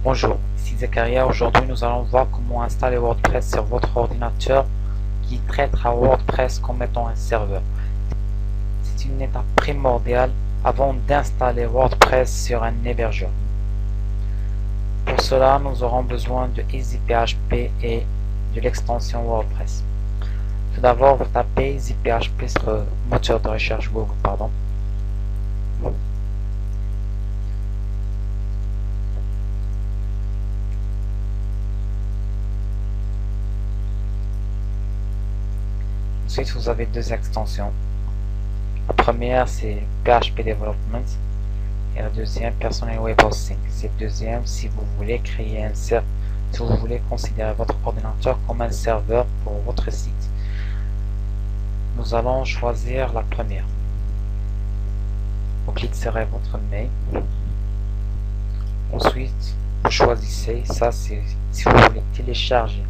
Bonjour, ici Zakaria. Aujourd'hui, nous allons voir comment installer WordPress sur votre ordinateur qui traitera WordPress comme étant un serveur. C'est une étape primordiale avant d'installer WordPress sur un hébergeur. Pour cela, nous aurons besoin de EasyPHP et de l'extension WordPress. Tout d'abord, vous tapez EasyPHP sur le moteur de recherche Google. Ensuite, vous avez deux extensions. La première, c'est PHP Development et la deuxième, Personal Web Hosting. C'est deuxième si vous voulez créer un serveur, si vous voulez considérer votre ordinateur comme un serveur pour votre site. Nous allons choisir la première. Vous cliquerez votre mail. Ensuite, vous choisissez, ça c'est si vous voulez télécharger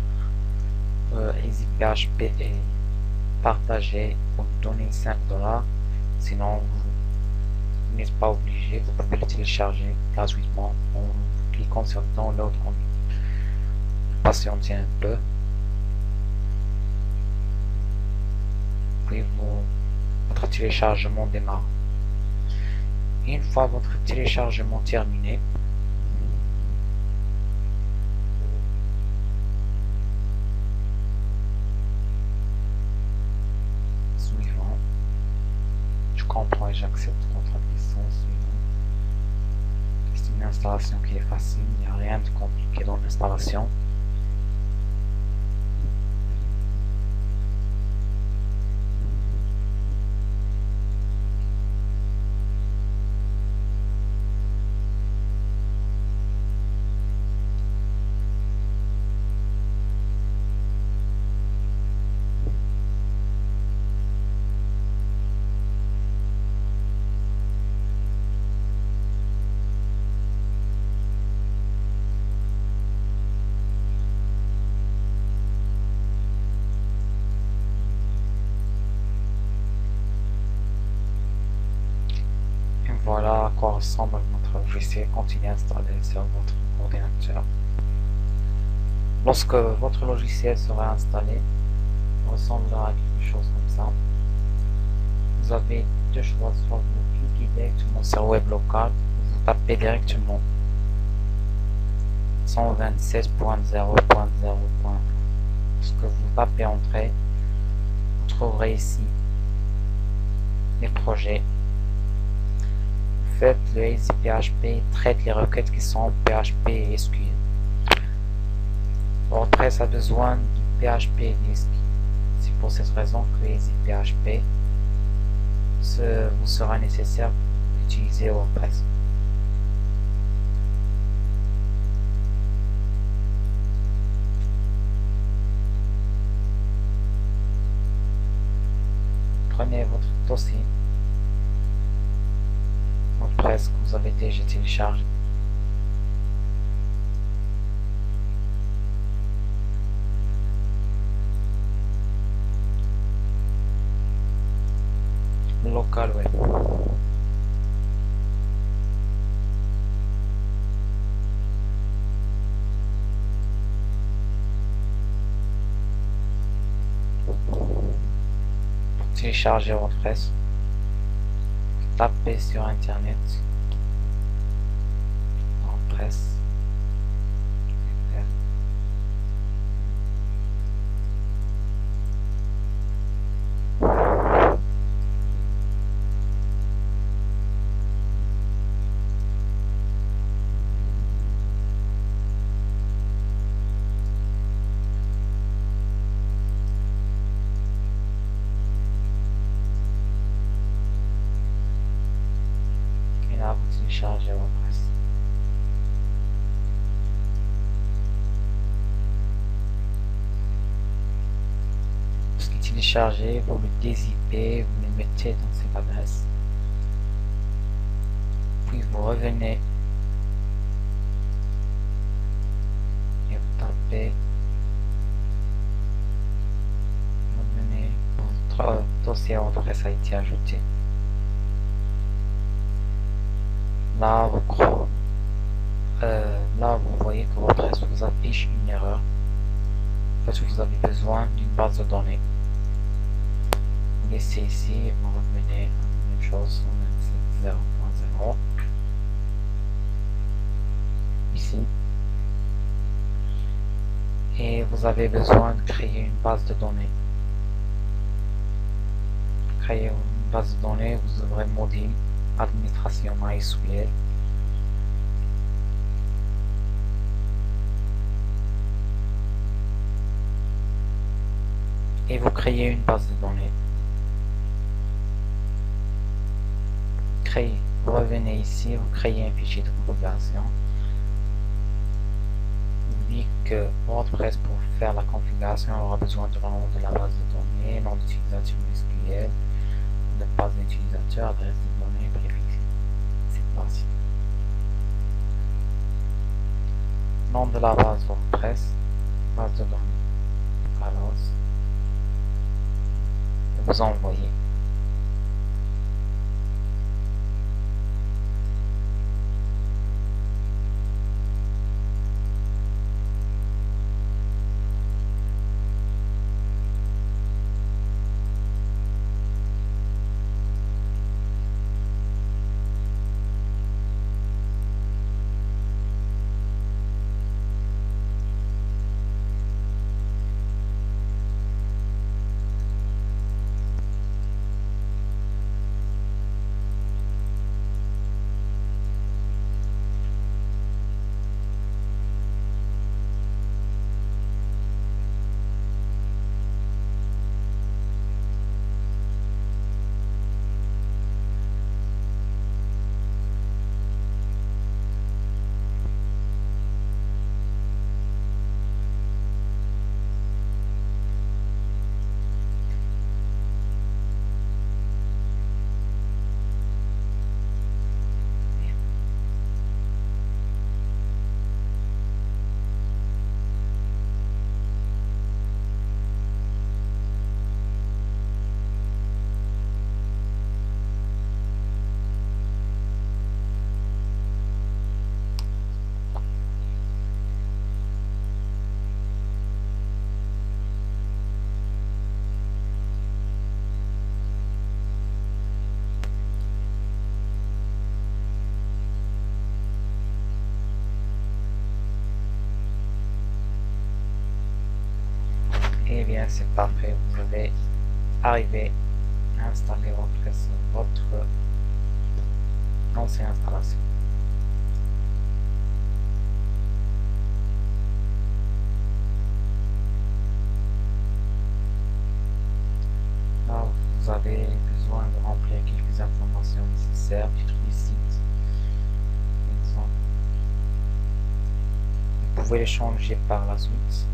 EasyPHP et partager ou donner 5 $. Sinon, vous n'êtes pas obligé, vous pouvez le télécharger gratuitement en cliquant sur Download en ligne. Patientez un peu. Puis votre téléchargement démarre. Une fois votre téléchargement terminé, suivant, je comprends et j'accepte votre licence. C'est une installation qui est facile, il n'y a rien de compliqué dans l'installation. Voilà à quoi ressemble notre logiciel quand il est installé sur votre ordinateur. Lorsque votre logiciel sera installé, il ressemblera à quelque chose comme ça. Vous avez deux choix, soit vous cliquez directement sur Web Local, ou vous tapez directement 127.0.0. Lorsque vous tapez Entrée, vous trouverez ici les projets. Le EasyPHP traite les requêtes qui sont en PHP et SQL. WordPress a besoin de PHP et de SQL. C'est pour cette raison que EasyPHP vous sera nécessaire pour utiliser WordPress. Prenez votre dossier WordPress que vous avez déjà téléchargé. Local web. Pour télécharger WordPress, tapez sur internet WordPress. Vous téléchargez WordPress. Lorsqu'il est téléchargé, vous le dézippez, vous le mettez dans cette adresse. Puis vous revenez et vous tapez. Votre dossier WordPress a été ajouté. Là, vous Là, vous voyez que WordPress vous affiche une erreur parce que vous avez besoin d'une base de données. Vous laissez ici et vous revenez à la même chose, on met 0.0 ici. Et vous avez besoin de créer une base de données. Créer une base de données, vous ouvrez module administration MySQL. Et vous créez une base de données. Vous revenez ici, vous créez un fichier de configuration. Vous dites que WordPress, pour faire la configuration, aura besoin du nom de la base de données, nom d'utilisation SQL, de base d'utilisateur, adresse de données, préfixe. C'est basique. Nom de la base WordPress, base de données. Alors, vous envoyez. Eh bien, c'est parfait. Vous avez arrivé à installer WordPress sur votre ancienne installation. Là, vous avez besoin de remplir quelques informations nécessaires, titre du site, par exemple. Vous pouvez les changer par la suite.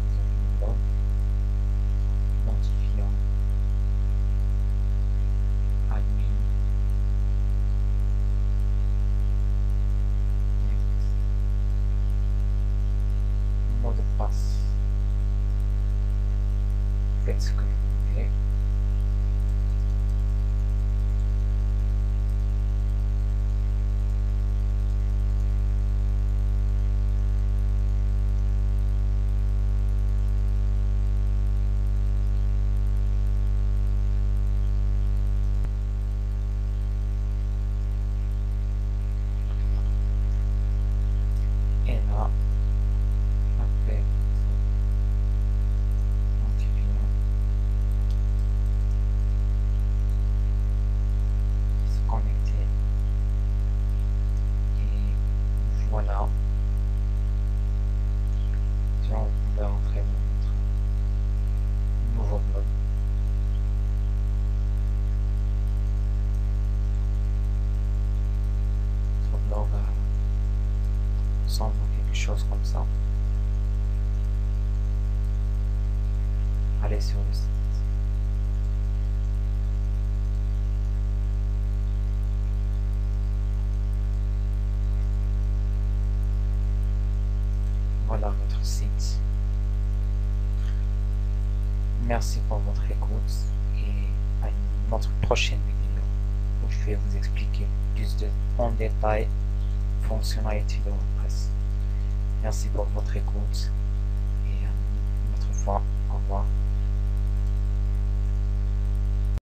Identifiant admin, mot de passe. Faites ce que vous voulez. Et là, après, identifiant, se connecter. Et voilà. Si on pouvait entrer dans notre nouveau blog. Notre blog semble quelque chose comme ça. Allez sur le site. Voilà votre site. Merci pour votre écoute et à notre prochaine vidéo où je vais vous expliquer plus en détail fonctionnalités de WordPress. Merci pour votre écoute.